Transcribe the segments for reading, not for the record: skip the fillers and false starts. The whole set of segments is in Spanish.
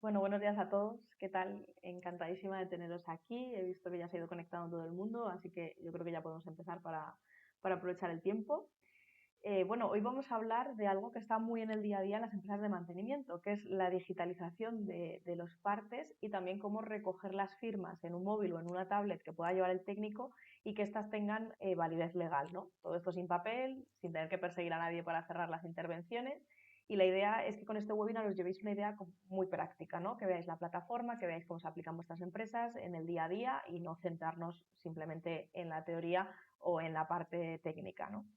Bueno, buenos días a todos. ¿Qué tal? Encantadísima de teneros aquí. He visto que ya se ha ido conectando todo el mundo, así que yo creo que ya podemos empezar para aprovechar el tiempo. Bueno, hoy vamos a hablar de algo que está muy en el día a día en las empresas de mantenimiento, que es la digitalización de los partes y también cómo recoger las firmas en un móvil o en una tablet que pueda llevar el técnico y que éstas tengan validez legal, ¿no? Todo esto sin papel, sin tener que perseguir a nadie para cerrar las intervenciones. Y la idea es que con este webinar os llevéis una idea muy práctica, ¿no? Que veáis la plataforma, que veáis cómo se aplican vuestras empresas en el día a día y no centrarnos simplemente en la teoría o en la parte técnica, ¿no?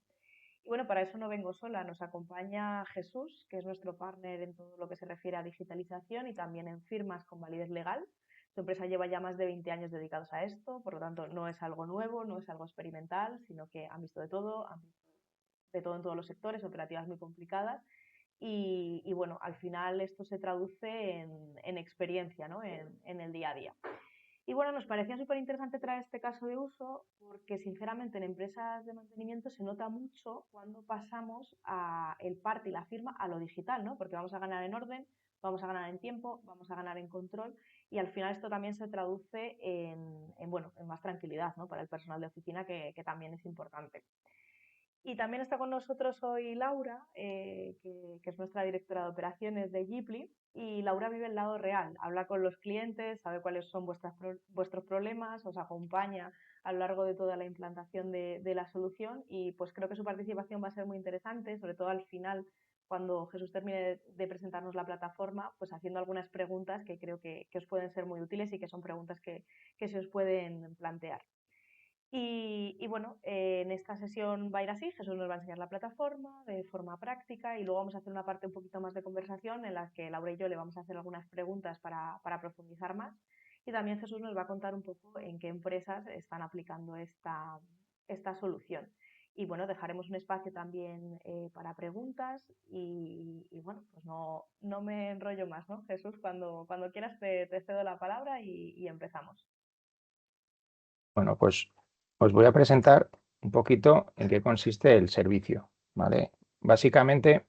Y bueno, para eso no vengo sola, nos acompaña Jesús, que es nuestro partner en todo lo que se refiere a digitalización y también en firmas con validez legal. Su empresa lleva ya más de 20 años dedicados a esto, por lo tanto no es algo nuevo, no es algo experimental, sino que han visto han visto de todo en todos los sectores, operativas muy complicadas y bueno, al final esto se traduce en experiencia, ¿no? En el día a día. Y bueno, nos parecía súper interesante traer este caso de uso porque sinceramente en empresas de mantenimiento se nota mucho cuando pasamos el parte y la firma a lo digital, ¿no? Porque vamos a ganar en orden, vamos a ganar en tiempo, vamos a ganar en control y al final esto también se traduce bueno, en más tranquilidad, ¿no? Para el personal de oficina que también es importante. Y también está con nosotros hoy Laura, que es nuestra directora de operaciones de Gipli. Y Laura vive el lado real, habla con los clientes, sabe cuáles son vuestros problemas, os acompaña a lo largo de toda la implantación de la solución y pues creo que su participación va a ser muy interesante, sobre todo al final, cuando Jesús termine de presentarnos la plataforma, pues haciendo algunas preguntas que creo que os pueden ser muy útiles y que son preguntas que se os pueden plantear. Y bueno, en esta sesión va a ir así, Jesús nos va a enseñar la plataforma de forma práctica y luego vamos a hacer una parte un poquito más de conversación en la que Laura y yo le vamos a hacer algunas preguntas para profundizar más y también Jesús nos va a contar un poco en qué empresas están aplicando esta solución. Y bueno, dejaremos un espacio también para preguntas y bueno, pues no me enrollo más, ¿no? Jesús, cuando quieras te cedo la palabra y empezamos. Bueno, pues os voy a presentar un poquito en qué consiste el servicio, ¿vale? Básicamente,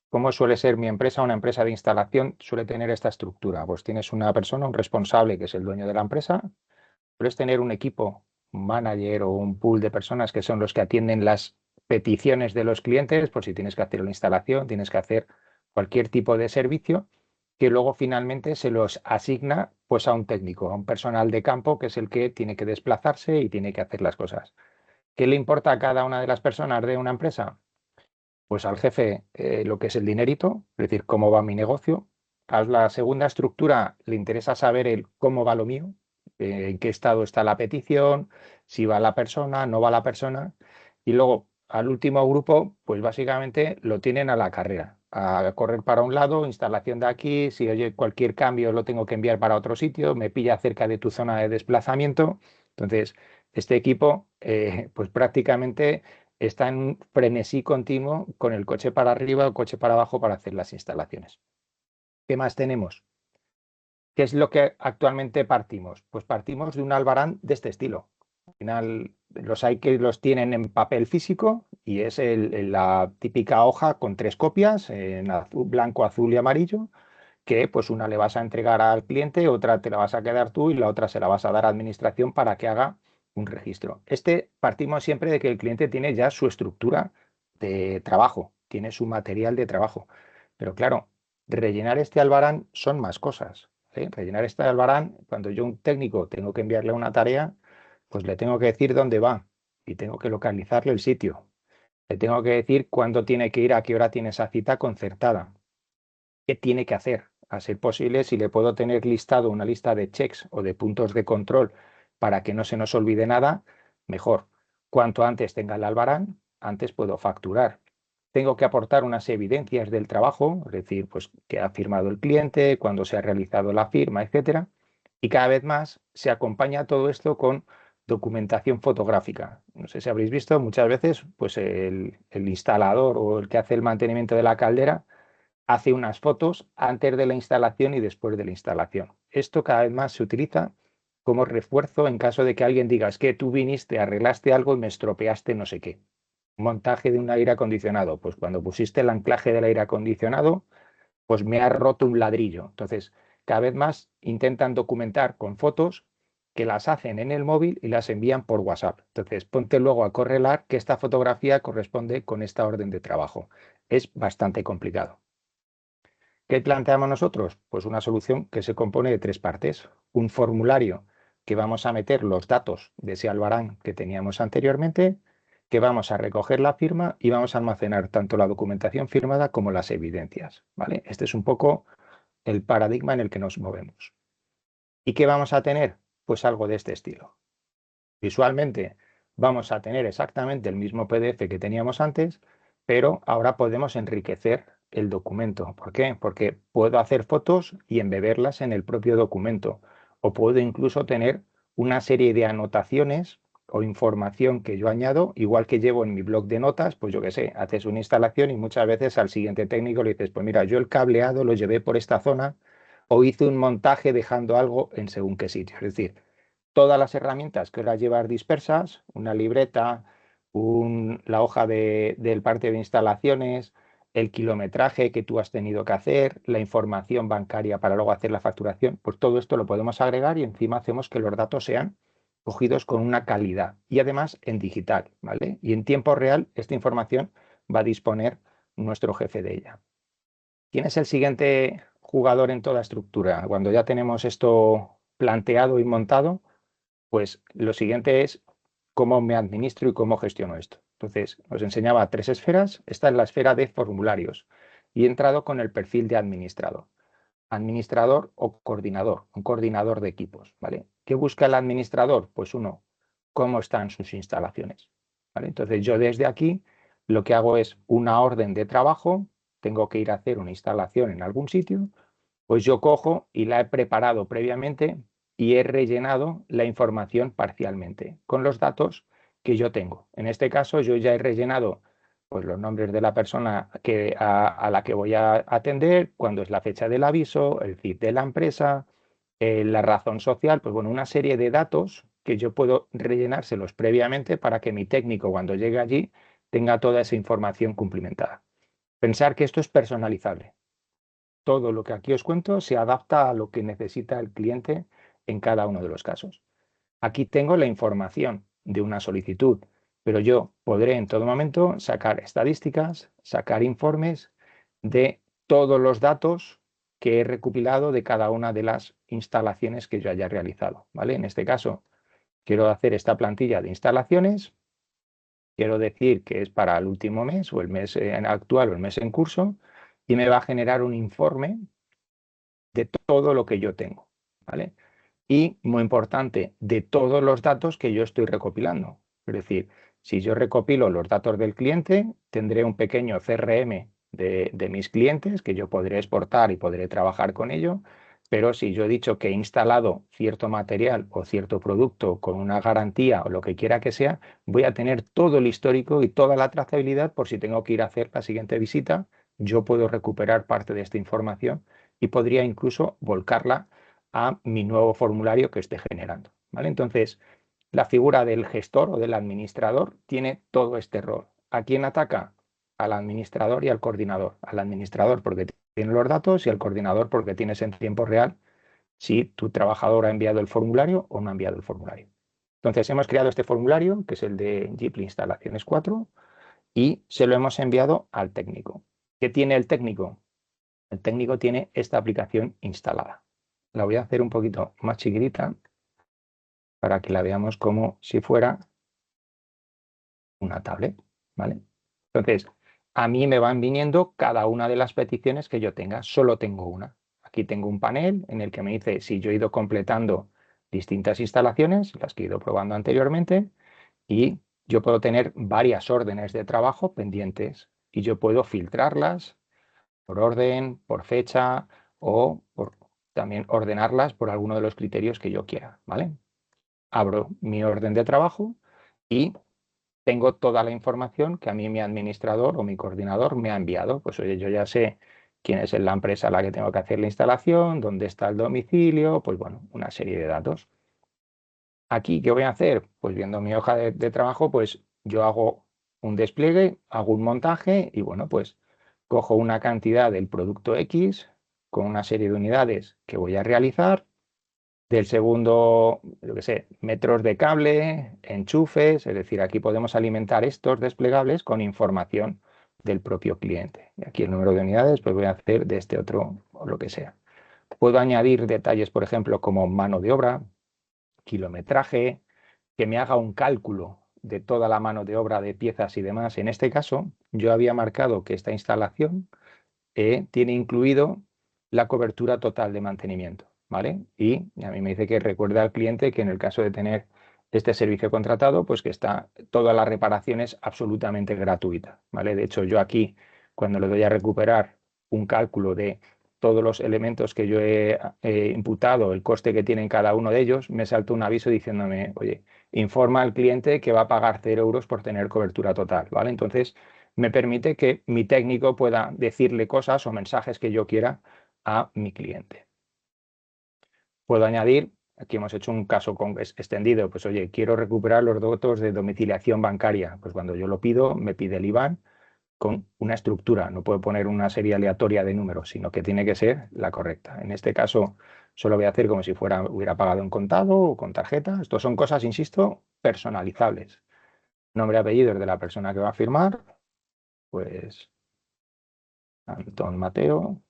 ¿cómo suele ser mi empresa? Una empresa de instalación suele tener esta estructura. Pues tienes una persona, un responsable, que es el dueño de la empresa, sueles tener un equipo, un manager o un pool de personas que son los que atienden las peticiones de los clientes, por si tienes que hacer una instalación, tienes que hacer cualquier tipo de servicio, que luego finalmente se los asigna pues a un técnico, a un personal de campo que es el que tiene que desplazarse y tiene que hacer las cosas. ¿Qué le importa a cada una de las personas de una empresa? Pues al jefe lo que es el dinerito, es decir, cómo va mi negocio. A la segunda estructura le interesa saber el cómo va lo mío, en qué estado está la petición, si va la persona, no va la persona. Y luego al último grupo, pues básicamente lo tienen a la carrera, a correr para un lado, instalación de aquí, si oye cualquier cambio lo tengo que enviar para otro sitio, me pilla cerca de tu zona de desplazamiento. Entonces, este equipo, pues prácticamente está en un frenesí continuo con el coche para arriba o coche para abajo para hacer las instalaciones. ¿Qué más tenemos? ¿Qué es lo que actualmente partimos? Pues partimos de un albarán de este estilo. Al final, los hay que los tienen en papel físico y es la típica hoja con tres copias, en azul, blanco, azul y amarillo, que pues una le vas a entregar al cliente, otra te la vas a quedar tú y la otra se la vas a dar a administración para que haga un registro. Partimos siempre de que el cliente tiene ya su estructura de trabajo, tiene su material de trabajo. Pero claro, rellenar este albarán son más cosas. Rellenar este albarán, cuando yo un técnico tengo que enviarle una tarea, pues le tengo que decir dónde va y tengo que localizarle el sitio. Le tengo que decir cuándo tiene que ir, a qué hora tiene esa cita concertada, qué tiene que hacer. A ser posible, si le puedo tener listado una lista de checks o de puntos de control para que no se nos olvide nada, mejor. Cuanto antes tenga el albarán, antes puedo facturar. Tengo que aportar unas evidencias del trabajo, es decir, pues que ha firmado el cliente, cuándo se ha realizado la firma, etcétera. Y cada vez más se acompaña todo esto con documentación fotográfica. No sé si habréis visto muchas veces, pues el instalador o el que hace el mantenimiento de la caldera hace unas fotos antes de la instalación y después de la instalación. Esto cada vez más se utiliza como refuerzo en caso de que alguien diga, es que tú viniste, arreglaste algo y me estropeaste no sé qué. Montaje de un aire acondicionado. Pues cuando pusiste el anclaje del aire acondicionado, pues me ha roto un ladrillo. Entonces, cada vez más intentan documentar con fotos que las hacen en el móvil y las envían por WhatsApp. Entonces, ponte luego a correlar que esta fotografía corresponde con esta orden de trabajo. Es bastante complicado. ¿Qué planteamos nosotros? Pues una solución que se compone de tres partes. Un formulario que vamos a meter los datos de ese albarán que teníamos anteriormente, que vamos a recoger la firma y vamos a almacenar tanto la documentación firmada como las evidencias, ¿vale? Este es un poco el paradigma en el que nos movemos. ¿Y qué vamos a tener? Pues algo de este estilo. Visualmente vamos a tener exactamente el mismo PDF que teníamos antes, pero ahora podemos enriquecer el documento. ¿Por qué? Porque puedo hacer fotos y embeberlas en el propio documento, o puedo incluso tener una serie de anotaciones o información que yo añado, igual que llevo en mi blog de notas, pues yo qué sé, haces una instalación y muchas veces al siguiente técnico le dices, pues mira, yo el cableado lo llevé por esta zona o hice un montaje dejando algo en según qué sitio. Es decir, todas las herramientas que ahora llevar dispersas, una libreta, la hoja del parte de instalaciones, el kilometraje que tú has tenido que hacer, la información bancaria para luego hacer la facturación, pues todo esto lo podemos agregar y encima hacemos que los datos sean cogidos con una calidad y además en digital, ¿vale? Y en tiempo real esta información va a disponer nuestro jefe de ella. ¿Quién es el siguiente jugador en toda estructura? Cuando ya tenemos esto planteado y montado, pues lo siguiente es cómo me administro y cómo gestiono esto. Entonces, os enseñaba tres esferas. Esta es la esfera de formularios y he entrado con el perfil de administrador. Administrador o coordinador, un coordinador de equipos, ¿vale? ¿Qué busca el administrador? Pues uno, cómo están sus instalaciones, ¿vale? Entonces, yo desde aquí lo que hago es una orden de trabajo, tengo que ir a hacer una instalación en algún sitio, pues yo cojo y la he preparado previamente y he rellenado la información parcialmente con los datos que yo tengo. En este caso, yo ya he rellenado pues, los nombres de la persona a la que voy a atender, cuándo es la fecha del aviso, el CIF de la empresa, la razón social, pues bueno, una serie de datos que yo puedo rellenárselos previamente para que mi técnico cuando llegue allí tenga toda esa información cumplimentada. Pensar que esto es personalizable. Todo lo que aquí os cuento se adapta a lo que necesita el cliente en cada uno de los casos. Aquí tengo la información de una solicitud, pero yo podré en todo momento sacar estadísticas, sacar informes de todos los datos que he recopilado de cada una de las instalaciones que yo haya realizado, ¿vale? En este caso, quiero hacer esta plantilla de instalaciones, quiero decir que es para el último mes o el mes actual o el mes en curso y me va a generar un informe de todo lo que yo tengo, ¿vale? Y, muy importante, de todos los datos que yo estoy recopilando. Es decir, si yo recopilo los datos del cliente, tendré un pequeño CRM de mis clientes que yo podré exportar y podré trabajar con ello, pero si yo he dicho que he instalado cierto material o cierto producto con una garantía o lo que quiera que sea, voy a tener todo el histórico y toda la trazabilidad por si tengo que ir a hacer la siguiente visita, yo puedo recuperar parte de esta información y podría incluso volcarla a mi nuevo formulario que esté generando, ¿vale? Entonces, la figura del gestor o del administrador tiene todo este rol. ¿A quién ataca? Al administrador y al coordinador. Al administrador porque tiene los datos y al coordinador porque tienes en tiempo real si tu trabajador ha enviado el formulario o no ha enviado el formulario. Entonces, hemos creado este formulario, que es el de Gipli Instalaciones 4, y se lo hemos enviado al técnico. ¿Qué tiene el técnico? El técnico tiene esta aplicación instalada. La voy a hacer un poquito más chiquitita para que la veamos como si fuera una tablet, ¿vale? Entonces, a mí me van viniendo cada una de las peticiones que yo tenga. Solo tengo una. Aquí tengo un panel en el que me dice si yo he ido completando distintas instalaciones, las que he ido probando anteriormente, y yo puedo tener varias órdenes de trabajo pendientes y yo puedo filtrarlas por orden, por fecha o por también ordenarlas por alguno de los criterios que yo quiera, ¿vale? Abro mi orden de trabajo y tengo toda la información que a mí mi administrador o mi coordinador me ha enviado. Pues oye, yo ya sé quién es la empresa a la que tengo que hacer la instalación, dónde está el domicilio, pues bueno, una serie de datos. Aquí, ¿qué voy a hacer? Pues viendo mi hoja de trabajo, pues yo hago un despliegue, hago un montaje y bueno, pues cojo una cantidad del producto X con una serie de unidades que voy a realizar, del segundo, yo qué sé, metros de cable, enchufes, es decir, aquí podemos alimentar estos desplegables con información del propio cliente. Y aquí el número de unidades, pues voy a hacer de este otro o lo que sea. Puedo añadir detalles, por ejemplo, como mano de obra, kilometraje, que me haga un cálculo de toda la mano de obra de piezas y demás. En este caso, yo había marcado que esta instalación tiene incluido la cobertura total de mantenimiento, ¿vale? Y a mí me dice que recuerde al cliente que en el caso de tener este servicio contratado, pues que está todas las reparaciones absolutamente gratuitas, ¿vale? De hecho, yo aquí, cuando le doy a recuperar un cálculo de todos los elementos que yo he imputado, el coste que tienen cada uno de ellos, me salta un aviso diciéndome, oye, informa al cliente que va a pagar 0 euros por tener cobertura total, ¿vale? Entonces, me permite que mi técnico pueda decirle cosas o mensajes que yo quiera a mi cliente. Puedo añadir, aquí hemos hecho un caso extendido, pues oye, quiero recuperar los datos de domiciliación bancaria. Pues cuando yo lo pido, me pide el IBAN con una estructura. No puedo poner una serie aleatoria de números, sino que tiene que ser la correcta. En este caso, solo voy a hacer como si hubiera pagado en contado o con tarjeta. Estos son cosas, insisto, personalizables. Nombre y apellidos de la persona que va a firmar, pues Antón Mateo,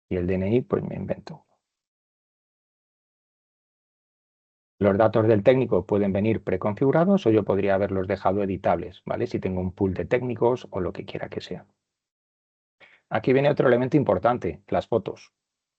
y el DNI, pues me invento. Los datos del técnico pueden venir preconfigurados o yo podría haberlos dejado editables, ¿vale? Si tengo un pool de técnicos o lo que quiera que sea. Aquí viene otro elemento importante, las fotos,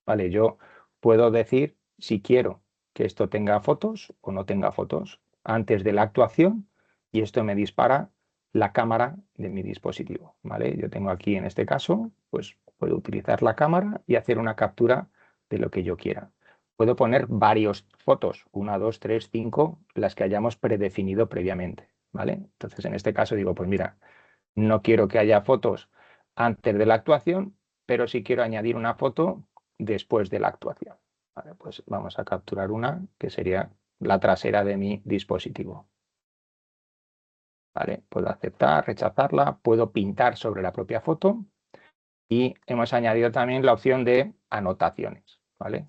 ¿vale? Yo puedo decir si quiero que esto tenga fotos o no tenga fotos antes de la actuación y esto me dispara la cámara de mi dispositivo, ¿vale? Yo tengo aquí en este caso, pues puedo utilizar la cámara y hacer una captura de lo que yo quiera. Puedo poner varias fotos, 1, 2, 3, 5, las que hayamos predefinido previamente, ¿vale? Entonces en este caso digo, pues mira, no quiero que haya fotos antes de la actuación, pero sí quiero añadir una foto después de la actuación. Vale, pues vamos a capturar una que sería la trasera de mi dispositivo. ¿Vale? Puedo aceptar, rechazarla, puedo pintar sobre la propia foto y hemos añadido también la opción de anotaciones. ¿Vale?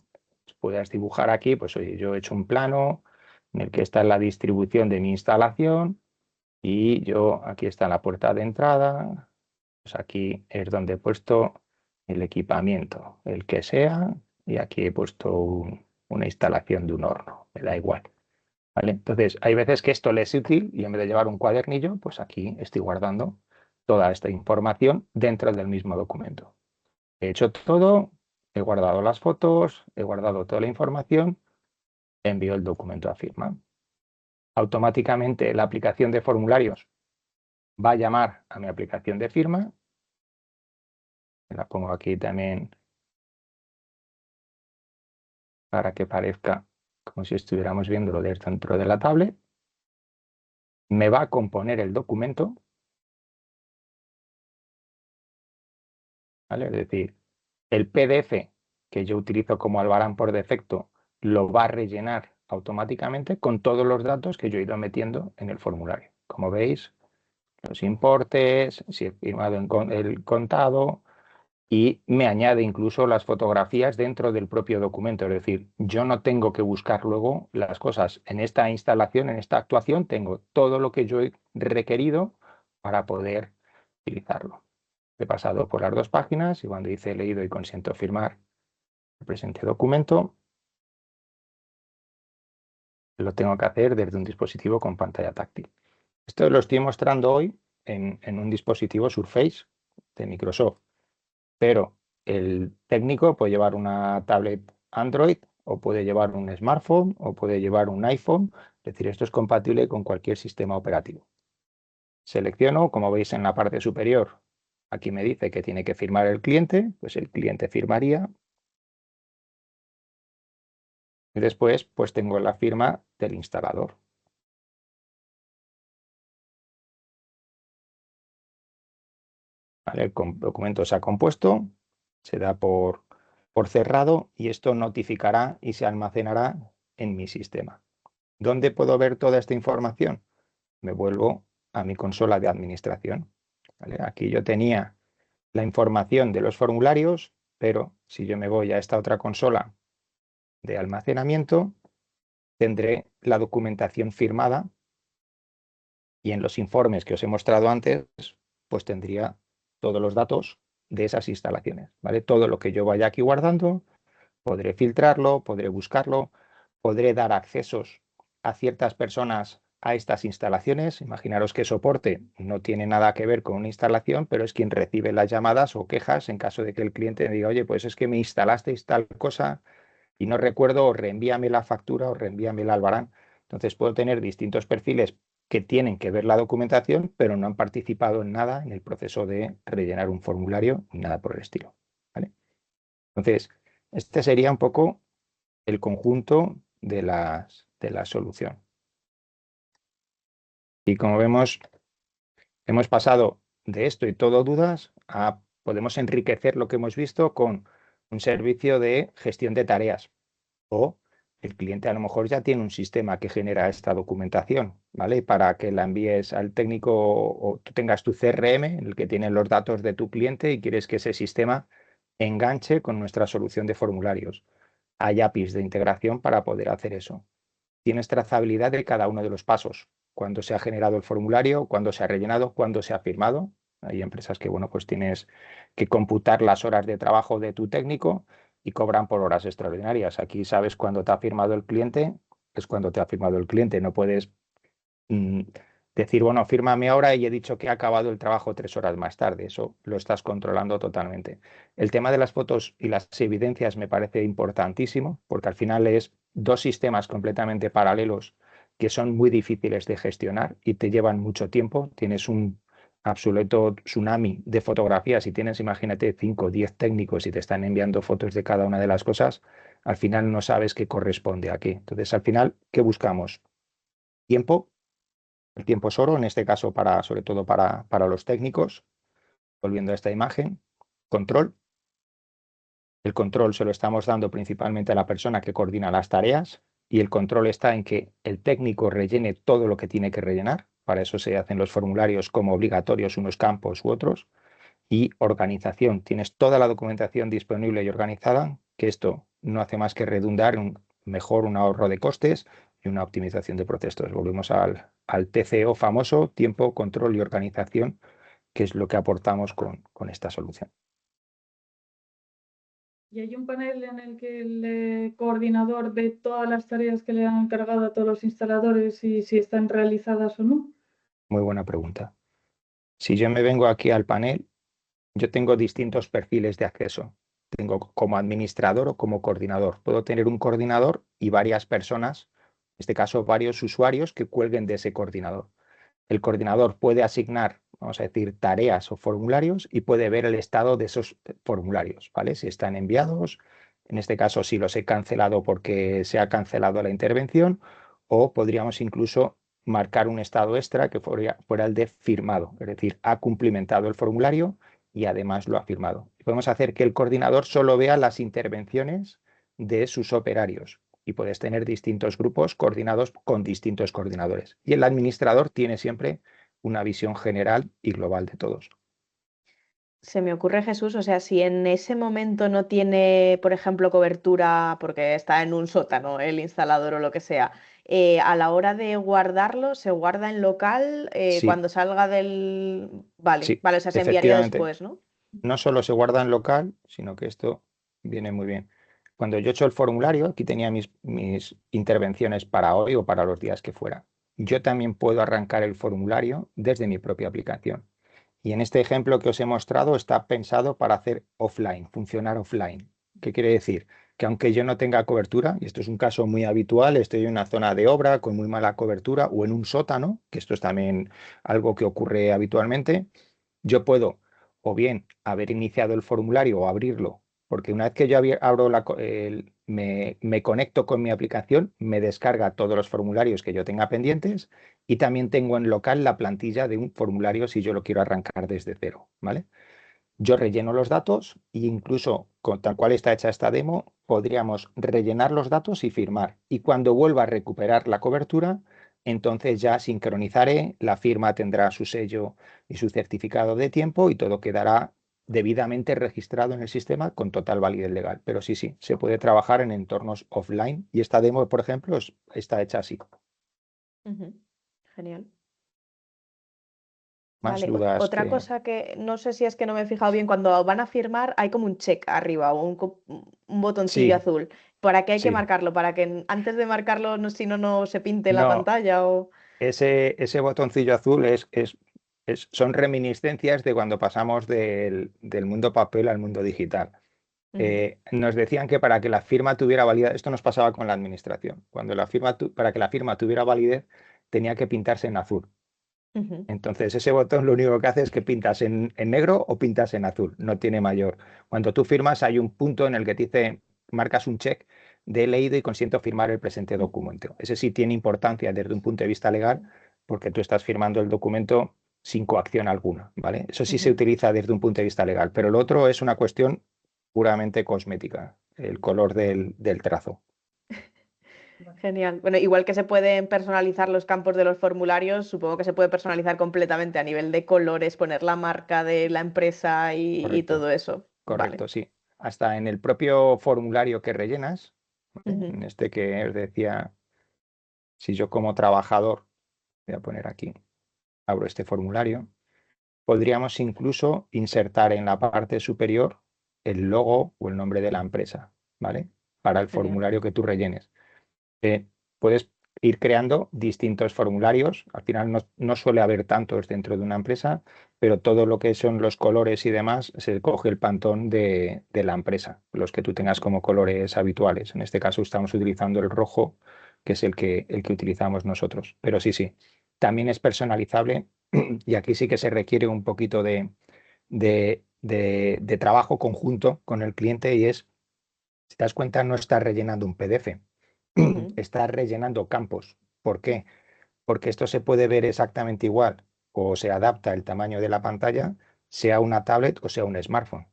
Puedes dibujar aquí, pues oye, yo he hecho un plano en el que está la distribución de mi instalación y yo aquí está la puerta de entrada, pues aquí es donde he puesto el equipamiento, el que sea, y aquí he puesto una instalación de un horno, me da igual. ¿Vale? Entonces, hay veces que esto le es útil y en vez de llevar un cuadernillo, pues aquí estoy guardando toda esta información dentro del mismo documento. He hecho todo, he guardado las fotos, he guardado toda la información, envío el documento a firma. Automáticamente la aplicación de formularios va a llamar a mi aplicación de firma. La pongo aquí también para que parezca como si estuviéramos viéndolo dentro de la tablet. Me va a componer el documento, ¿vale? Es decir, el PDF que yo utilizo como Albarán por defecto lo va a rellenar automáticamente con todos los datos que yo he ido metiendo en el formulario. Como veis, los importes, si he firmado el contado, y me añade incluso las fotografías dentro del propio documento. Es decir, yo no tengo que buscar luego las cosas. En esta instalación, en esta actuación, tengo todo lo que yo he requerido para poder utilizarlo. He pasado por las 2 páginas y cuando dice leído y consiento firmar el presente documento, lo tengo que hacer desde un dispositivo con pantalla táctil. Esto lo estoy mostrando hoy en un dispositivo Surface de Microsoft, pero el técnico puede llevar una tablet Android o puede llevar un smartphone o puede llevar un iPhone, es decir, esto es compatible con cualquier sistema operativo. Selecciono, como veis en la parte superior, aquí me dice que tiene que firmar el cliente, pues el cliente firmaría. Y después, pues tengo la firma del instalador. ¿Vale? El documento se ha compuesto, se da por cerrado y esto notificará y se almacenará en mi sistema. ¿Dónde puedo ver toda esta información? Me vuelvo a mi consola de administración. ¿Vale? Aquí yo tenía la información de los formularios, pero si yo me voy a esta otra consola de almacenamiento, tendré la documentación firmada y en los informes que os he mostrado antes, pues tendría todos los datos de esas instalaciones, ¿vale? Todo lo que yo vaya aquí guardando, podré filtrarlo, podré buscarlo, podré dar accesos a ciertas personas a estas instalaciones. Imaginaros que soporte no tiene nada que ver con una instalación, pero es quien recibe las llamadas o quejas en caso de que el cliente me diga, oye, pues es que me instalasteis tal cosa y no recuerdo, o reenvíame la factura o reenvíame el albarán. Entonces puedo tener distintos perfiles que tienen que ver la documentación, pero no han participado en nada en el proceso de rellenar un formulario ni nada por el estilo, ¿vale? Entonces, este sería un poco el conjunto de la solución. Y como vemos, hemos pasado de esto y todo dudas a podemos enriquecer lo que hemos visto con un servicio de gestión de tareas. O el cliente a lo mejor ya tiene un sistema que genera esta documentación, ¿vale? Para que la envíes al técnico o tú tengas tu CRM en el que tienen los datos de tu cliente y quieres que ese sistema enganche con nuestra solución de formularios. Hay APIs de integración para poder hacer eso. Tienes trazabilidad de cada uno de los pasos, cuándo se ha generado el formulario, cuándo se ha rellenado, cuándo se ha firmado. Hay empresas que, bueno, pues tienes que computar las horas de trabajo de tu técnico y cobran por horas extraordinarias. Aquí sabes cuándo te ha firmado el cliente, es cuando te ha firmado el cliente. No puedes mm, decir, bueno, fírmame ahora y he dicho que ha acabado el trabajo 3 horas más tarde. Eso lo estás controlando totalmente. El tema de las fotos y las evidencias me parece importantísimo porque al final es dos sistemas completamente paralelos que son muy difíciles de gestionar y te llevan mucho tiempo. Tienes un absoluto tsunami de fotografías y tienes, imagínate, 5 o 10 técnicos y te están enviando fotos de cada una de las cosas, al final no sabes qué corresponde a qué. Entonces, al final, ¿qué buscamos? Tiempo. El tiempo es oro, en este caso sobre todo para los técnicos. Volviendo a esta imagen, control. El control se lo estamos dando principalmente a la persona que coordina las tareas y el control está en que el técnico rellene todo lo que tiene que rellenar. Para eso se hacen los formularios como obligatorios unos campos u otros. Y organización. Tienes toda la documentación disponible y organizada, que esto no hace más que redundar en un ahorro de costes y una optimización de procesos. Volvemos al TCO famoso, tiempo, control y organización, que es lo que aportamos con esta solución. ¿Y hay un panel en el que el coordinador ve todas las tareas que le han encargado a todos los instaladores y si están realizadas o no? Muy buena pregunta. Si yo me vengo aquí al panel, yo tengo distintos perfiles de acceso. Tengo como administrador o como coordinador. Puedo tener un coordinador y varias personas, en este caso varios usuarios que cuelguen de ese coordinador. El coordinador puede asignar, vamos a decir, tareas o formularios y puede ver el estado de esos formularios, ¿vale? Si están enviados, en este caso si los he cancelado porque se ha cancelado la intervención, o podríamos incluso marcar un estado extra que fuera el de firmado, es decir, ha cumplimentado el formulario y además lo ha firmado. Podemos hacer que el coordinador solo vea las intervenciones de sus operarios y puedes tener distintos grupos coordinados con distintos coordinadores. Y el administrador tiene siempre una visión general y global de todos. Se me ocurre, Jesús, o sea, si en ese momento no tiene, por ejemplo, cobertura porque está en un sótano, el instalador o lo que sea, a la hora de guardarlo, se guarda en local Sí, cuando salga del... Vale, sí, vale, o sea, se enviaría efectivamente. después, ¿no? No solo se guarda en local, sino que esto viene muy bien. Cuando yo he hecho el formulario, aquí tenía mis intervenciones para hoy o para los días que fuera. Yo también puedo arrancar el formulario desde mi propia aplicación. Y en este ejemplo que os he mostrado está pensado para hacer offline, funcionar offline. ¿Qué quiere decir? Que aunque yo no tenga cobertura, y esto es un caso muy habitual, estoy en una zona de obra con muy mala cobertura o en un sótano, que esto es también algo que ocurre habitualmente, yo puedo o bien haber iniciado el formulario o abrirlo, porque una vez que yo abro me conecto con mi aplicación, me descarga todos los formularios que yo tenga pendientes y también tengo en local la plantilla de un formulario si yo lo quiero arrancar desde cero, ¿vale? Yo relleno los datos e incluso con tal cual está hecha esta demo, podríamos rellenar los datos y firmar. Y cuando vuelva a recuperar la cobertura, entonces ya sincronizaré, la firma tendrá su sello y su certificado de tiempo y todo quedará debidamente registrado en el sistema con total validez legal. Pero sí, se puede trabajar en entornos offline y esta demo, por ejemplo, está hecha así. Ujú. Genial. Más Vale, dudas otra que... cosa que no sé si es que no me he fijado bien, cuando van a firmar hay como un check arriba o un botoncillo Sí, azul. ¿Para qué hay que sí. marcarlo? Para que antes de marcarlo, no, si no, no se pinte en la No, pantalla o... ese botoncillo azul son reminiscencias de cuando pasamos del mundo papel al mundo digital. Ujú, Nos decían que para que la firma tuviera validez, esto nos pasaba con la administración, cuando para que la firma tuviera validez tenía que pintarse en azul. ujú, Entonces ese botón lo único que hace es que pintas en negro o pintas en azul, no tiene mayor. Cuando tú firmas hay un punto en el que te dice, marcas un check de he leído y consiento firmar el presente documento. Ese sí tiene importancia desde un punto de vista legal porque tú estás firmando el documento sin coacción alguna, ¿vale? Eso sí se ujú. utiliza desde un punto de vista legal, pero lo otro es una cuestión puramente cosmética, el color del trazo. Genial. Bueno, igual que se pueden personalizar los campos de los formularios, supongo que se puede personalizar completamente a nivel de colores, poner la marca de la empresa y Correcto, todo eso. Vale. correcto, sí. Hasta en el propio formulario que rellenas, ¿vale? Ujú, En este que os decía, si yo como trabajador, voy a poner aquí, abro este formulario, podríamos incluso insertar en la parte superior el logo o el nombre de la empresa, ¿vale? Para el genial. formulario que tú rellenes. Puedes ir creando distintos formularios. Al final no suele haber tantos dentro de una empresa, pero todo lo que son los colores y demás se coge el pantón de la empresa, los que tú tengas Ujú. como colores habituales. En este caso estamos utilizando el rojo, que es el que utilizamos nosotros. Pero sí, también es personalizable y aquí sí que se requiere un poquito de trabajo conjunto con el cliente y es, si te das cuenta, no estás rellenando un PDF. Ujú. Está rellenando campos. ¿Por qué? Porque esto se puede ver exactamente igual o se adapta el tamaño de la pantalla, sea una tablet o sea un smartphone.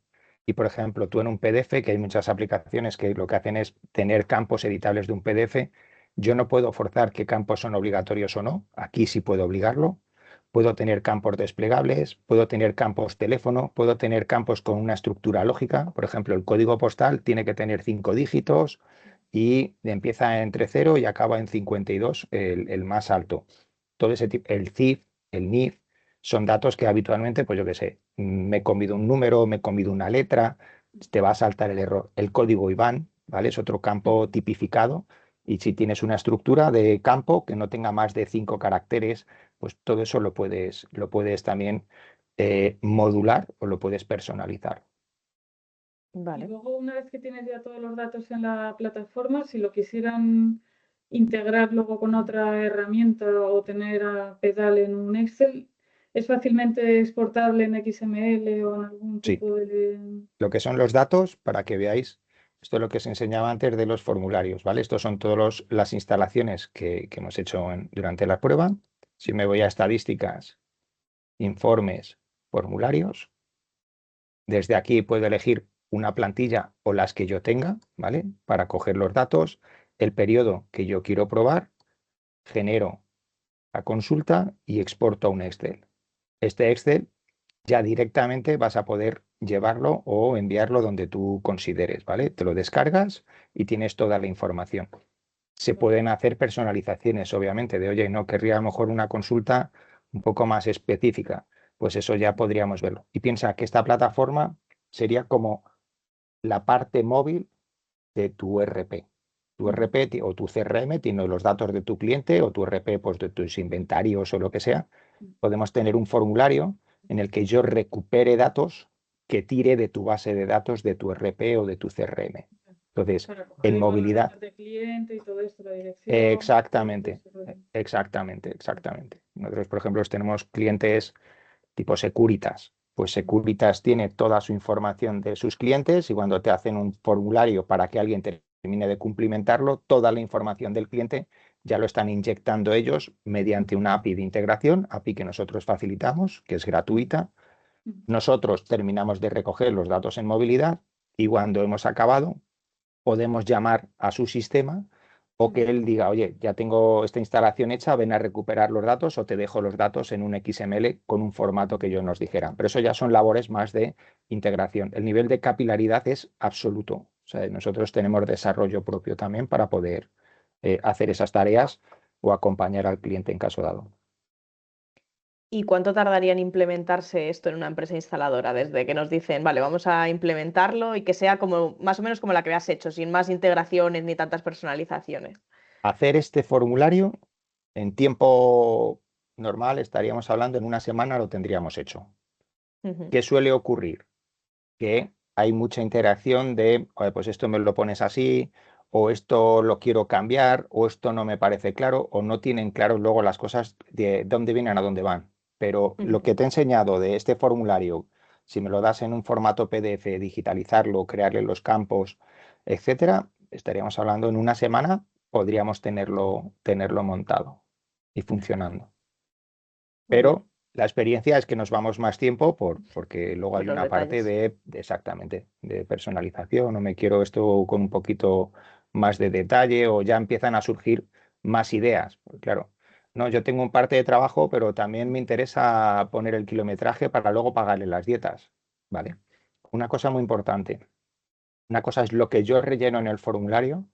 Y por ejemplo, tú en un PDF, que hay muchas aplicaciones que lo que hacen es tener campos editables de un PDF, yo no puedo forzar qué campos son obligatorios o no. Aquí sí puedo obligarlo. Puedo tener campos desplegables, puedo tener campos teléfono, puedo tener campos con una estructura lógica. Por ejemplo, el código postal tiene que tener 5 dígitos y empieza entre 0 y acaba en 52, el más alto. Todo ese tipo, el CIF, el NIF, son datos que habitualmente, pues yo qué sé, me he comido un número, me he comido una letra, te va a saltar el error. El código IBAN, ¿vale? Es otro campo Ujú. tipificado. Y si tienes una estructura de campo que no tenga más de 5 caracteres, pues todo eso lo puedes también modular o lo puedes personalizar. Y Vale. luego, una vez que tienes ya todos los datos en la plataforma, si lo quisieran integrar luego con otra herramienta o tener a Pedal en un Excel, ¿es fácilmente exportable en XML o en algún Sí, tipo de... lo que son los datos, para que veáis, esto es lo que os enseñaba antes de los formularios, ¿vale? Estos son todas las instalaciones que hemos hecho durante la prueba. Si me voy a estadísticas, informes, formularios, desde aquí puedo elegir una plantilla o las que yo tenga, ¿vale? Para coger los datos, el periodo que yo quiero probar, genero la consulta y exporto a un Excel. Este Excel ya directamente vas a poder llevarlo o enviarlo donde tú consideres, ¿vale? Te lo descargas y tienes toda la información. Se pueden hacer personalizaciones, obviamente, de, oye, no querría a lo mejor una consulta un poco más específica. Pues eso ya podríamos verlo. Y piensa que esta plataforma sería como la parte móvil de tu RP. Tu RP o tu CRM tiene los datos de tu cliente o tu RP pues de tus inventarios o lo que sea. Podemos tener un formulario en el que yo recupere datos que tire de tu base de datos de tu RP o de tu CRM. Entonces, para coger en igual los movilidad, datos de cliente y todo esto, la dirección, todo exactamente, ese rollo? exactamente. Nosotros, por ejemplo, tenemos clientes tipo Securitas. Pues Securitas tiene toda su información de sus clientes y cuando te hacen un formulario para que alguien termine de cumplimentarlo, toda la información del cliente ya lo están inyectando ellos mediante una API de integración, API que nosotros facilitamos, que es gratuita. Nosotros terminamos de recoger los datos en movilidad y cuando hemos acabado, podemos llamar a su sistema O que él diga, oye, ya tengo esta instalación hecha, ven a recuperar los datos o te dejo los datos en un XML con un formato que ellos nos dijeran. Pero eso ya son labores más de integración. El nivel de capilaridad es absoluto. O sea, nosotros tenemos desarrollo propio también para poder hacer esas tareas o acompañar al cliente en caso dado. ¿Y cuánto tardaría en implementarse esto en una empresa instaladora? Desde que nos dicen, vale, vamos a implementarlo y que sea como más o menos como la que has hecho, sin más integraciones ni tantas personalizaciones. Hacer este formulario en tiempo normal, estaríamos hablando en una semana lo tendríamos hecho. Ujú, ¿Qué suele ocurrir? Que hay mucha interacción de, "Oye, pues esto me lo pones así, o esto lo quiero cambiar, o esto no me parece claro, o no tienen claro luego las cosas de dónde vienen a dónde van. Pero lo ujú. que te he enseñado de este formulario, si me lo das en un formato PDF, digitalizarlo, crearle los campos, etcétera, estaríamos hablando en una semana, podríamos tenerlo montado y funcionando. Muy bien, Pero la experiencia es que nos vamos más tiempo porque luego por hay los una parte detalles. exactamente, de personalización, o me quiero esto con un poquito más de detalle, o ya empiezan a surgir más ideas. Porque, claro, no, yo tengo un parte de trabajo, pero también me interesa poner el kilometraje para luego pagarle las dietas. ¿Vale? Una cosa muy importante. Una cosa es lo que yo relleno en el formulario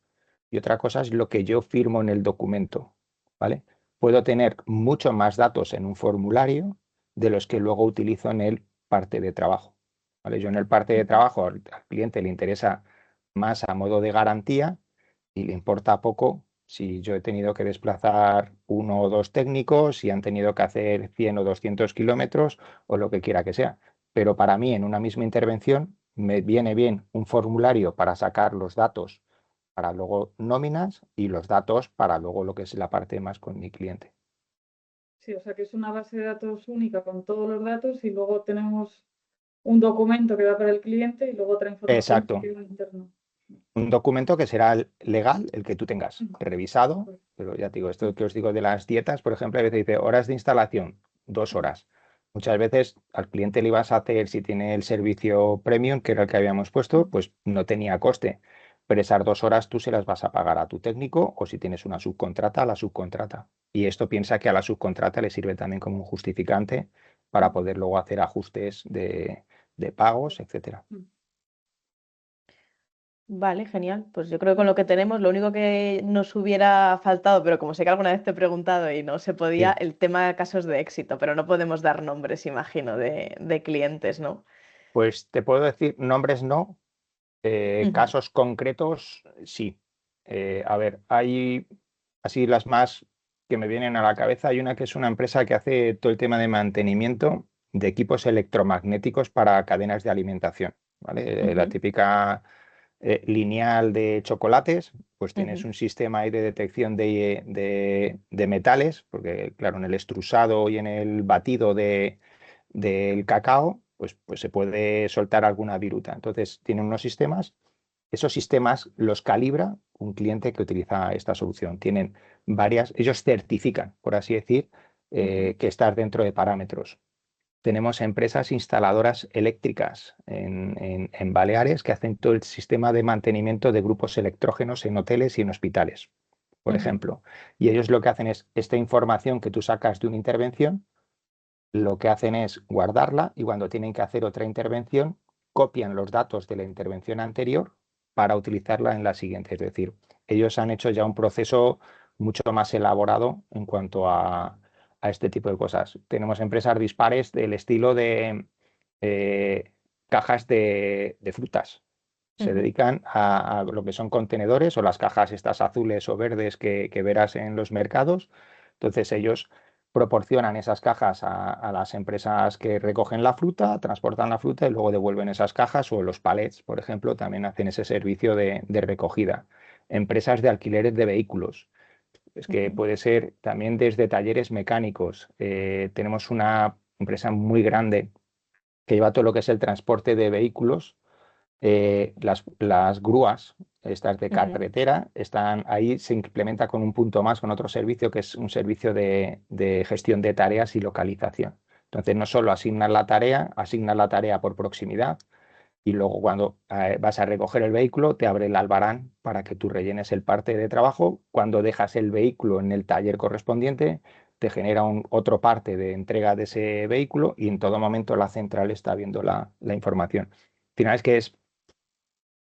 y otra cosa es lo que yo firmo en el documento, ¿vale? Puedo tener mucho más datos en un formulario de los que luego utilizo en el parte de trabajo, ¿vale? Yo en el parte de Ujú. trabajo al cliente le interesa más a modo de garantía y le importa poco si yo he tenido que desplazar uno o dos técnicos, si han tenido que hacer 100 o 200 kilómetros o lo que quiera que sea. Pero para mí, en una misma intervención, me viene bien un formulario para sacar los datos para luego nóminas y los datos para luego lo que es la parte más con mi cliente. Sí, o sea que es una base de datos única con todos los datos y luego tenemos un documento que va para el cliente y luego otra información que Exacto. queda interno. Un documento que será legal, el que tú tengas Ujú. revisado, Pues, pero ya te digo, esto ujú, que os digo de las dietas, por ejemplo, a veces dice horas de instalación, 2 horas. Muchas veces al cliente le ibas a hacer, si tiene el servicio premium, que era el que habíamos puesto, ujú. pues no tenía coste. Pero esas 2 horas tú se las vas a pagar a tu técnico o si tienes una subcontrata, a la subcontrata. Y esto piensa que a la subcontrata le sirve también como un justificante para Ujú. poder luego hacer ajustes de pagos, etcétera. Ujú. Vale, genial. Pues yo creo que con lo que tenemos, lo único que nos hubiera faltado, pero como sé que alguna vez te he preguntado y no se podía, Sí. el tema de casos de éxito, pero no podemos dar nombres, imagino, de clientes, ¿no? Pues te puedo decir, nombres no, Ujú, casos concretos sí. A ver, hay así las más que me vienen a la cabeza. Hay una que es una empresa que hace todo el tema de mantenimiento de equipos electromagnéticos para cadenas de alimentación, ¿vale? La ujú, típica lineal de chocolates, pues tienes ujú, un sistema ahí de detección de metales, porque claro, en el extrusado y en el batido del cacao, pues se puede soltar alguna viruta. Entonces, tienen unos sistemas, esos sistemas los calibra un cliente que utiliza esta solución. Tienen varias, ellos certifican, por así decir, ujú, que estás dentro de parámetros. Tenemos empresas instaladoras eléctricas en Baleares que hacen todo el sistema de mantenimiento de grupos electrógenos en hoteles y en hospitales, por ujú, ejemplo. Y ellos lo que hacen es esta información que tú sacas de una intervención, lo que hacen es guardarla y cuando tienen que hacer otra intervención, copian los datos de la intervención anterior para utilizarla en la siguiente. Es decir, ellos han hecho ya un proceso mucho más elaborado en cuanto a este tipo de cosas. Tenemos empresas dispares del estilo de eh, cajas de frutas. Se ujú, dedican a lo que son contenedores o las cajas estas azules o verdes que verás en los mercados. Entonces ellos proporcionan esas cajas a las empresas que recogen la fruta, transportan la fruta y luego devuelven esas cajas, o los palets, por ejemplo, también hacen ese servicio de recogida. Empresas de alquileres de vehículos. Es que ujú, puede ser también desde talleres mecánicos. Tenemos una empresa muy grande que lleva todo lo que es el transporte de vehículos. Las grúas, estas de ujú, carretera, están ahí, se implementa con un punto más, con otro servicio que es un servicio de gestión de tareas y localización. Entonces, no solo asignar la tarea por proximidad, y luego cuando vas a recoger el vehículo te abre el albarán para que tú rellenes el parte de trabajo. Cuando dejas el vehículo en el taller correspondiente, te genera otro parte de entrega de ese vehículo y en todo momento la central está viendo la información. Al final es que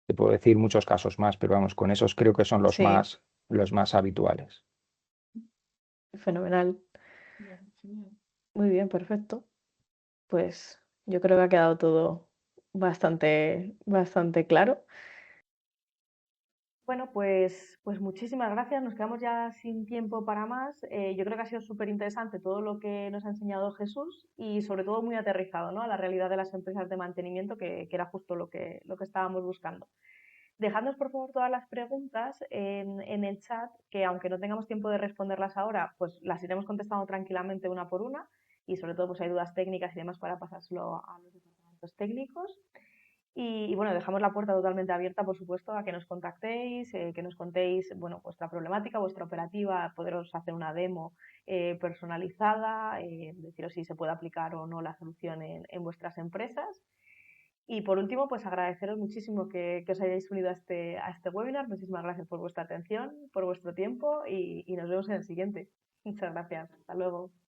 te puedo decir muchos casos más, pero vamos, con esos creo que son los Sí, más habituales. fenomenal. Vale, genial. Muy bien, perfecto. Pues yo creo que ha quedado todo bastante claro. Bueno, pues muchísimas gracias. Nos quedamos ya sin tiempo para más. Yo creo que ha sido súper interesante todo lo que nos ha enseñado Jesús y sobre todo muy aterrizado, ¿no?, a la realidad de las empresas de mantenimiento, que era justo lo que estábamos buscando. Dejadnos por favor todas las preguntas en el chat, que aunque no tengamos tiempo de responderlas ahora, pues las iremos contestando tranquilamente una por una, y sobre todo pues hay dudas técnicas y demás para pasárselo a los departamentos técnicos. Y bueno, dejamos la puerta totalmente abierta, por supuesto, a que nos contactéis, que nos contéis, bueno, vuestra problemática, vuestra operativa, poderos hacer una demo personalizada, deciros si se puede aplicar o no la solución en vuestras empresas. Y por último, pues agradeceros muchísimo que os hayáis unido a este webinar. Muchísimas gracias por vuestra atención, por vuestro tiempo y nos vemos en el siguiente. Muchas gracias. Hasta luego.